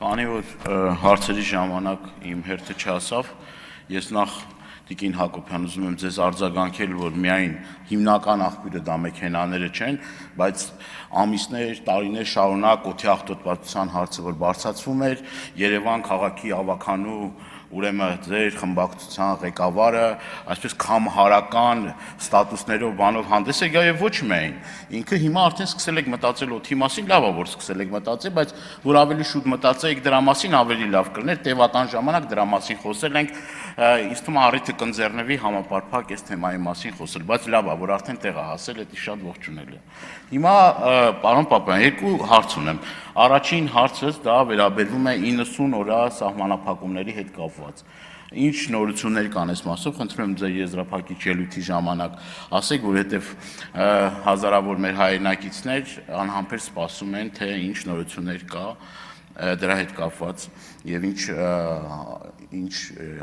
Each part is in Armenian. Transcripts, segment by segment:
Քանի որ հարցերի ժամանակ իմ հերթը չասավ, ես նախ Տիկին Հակոբյան ուզում եմ ձեզ արձագանքել, որ միայն հիմնական աղբյուրը դա մեքենաները չեն, բայց ամիսներ, տարիներ շարունակ օդի աղտոտվածության հարցը որ բարձրացվում էր, Երևան քաղաքի ավականու ուրեմն ձեր խմբակցության ղեկավարը այսպես կամհարական ստատուսներով բանով հանդես է գա եւ ոչ միայն ինքը հիմա արդեն սկսել եք մտածել օդի մասին, լավ է որ սկսել եք մտածել, բայց որ ավելի շուտ մտածեիք դրա մասին ավելի լավ կլիներ, տևական ժամանակ դրա մասին խոսել ենք, ինձ թվում է առիթը կընձեռնվի համապարփակ այս թեմայի մասին խոսել, բայց լավ է որ արդեն տեղ է հասել, դա շատ ողջունել է։ Հիմա պարոն Պապյան, երկու հարց ունեմ։ Առաջին հարցս դա վերաբերվում է 90 օրա սահմանափակումների հետ կապված։ Ինչ նորություններ կան այս մասով, խնդրում եմ ձեր եզրափակիչ ելույթի ժամանակ ասեք, որովհետև հազարավոր մեր հայրենակիցներ անհամբեր սպասում են, թե ինչ նորություններ կա դրա հետ կապված եւ ինչ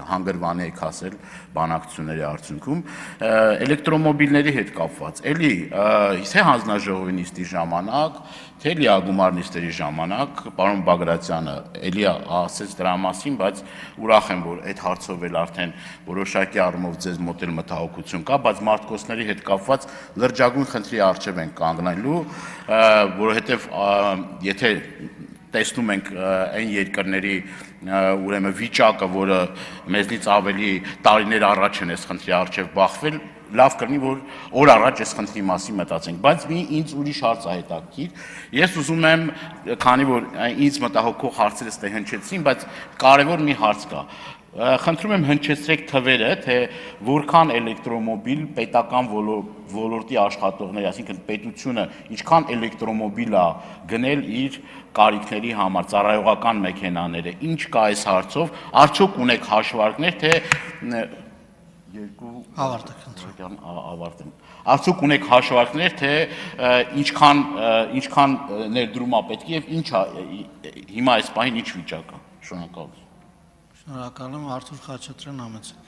հանգրվանի եք ասել բանակցությունների արդյունքում էլեկտրոմոբիլների հետ կապված էլի թե հանձնաժողովի նիստի ժամանակ թե լիագումար նիստերի ժամանակ պարոն Բագրատյանը էլի ասեց դրա մասին, բայց ուրախ եմ որ այդ հարցով էլ արդեն որոշակի առումով ձեզ մոտ էլ մտահոգություն կա, բայց մարդկոսների հետ կապված լրջագույն խնդրի առջև են կանգնելու, որովհետև եթե տեսնում ենք այն երկրների ուրեմն վիճակը, որը մեզնից ավելի տարիներ առաջ են այս խնդրի առջև բախվել, լավ կլինի, որ օր առաջ այս խնդրի մասին մտածենք, բայց ինձ ուրիշ հարց է հետաքրքիր, ես ուզում եմ, քանի որ ինձ մտահոգող հարցերը ստե հնչեցին, բայց կարևոր մի հարց կա, խնդրում եմ հնչեցրեք թվերը, թե որքան էլեկտրոմոբիլ պետական ոլորտի աշխատողների, այսինքն պետությունը ինչքան էլեկտրոմոբիլ է գնել իր կարիքների համար, ծառայողական մեքենաները, ինչ կա այս հարցով, արդյոք ունեք հաշվարկներ, թե արդյոք ունեք հաշվարկներ, թե ինչքան ներդրում է պետք եւ ինչ հիմա այս պահին ինչ վիճակ է, շնորհակալություն։ Շնորհակալ եմ, Արթուր Խաչատրյան, Համեցեք։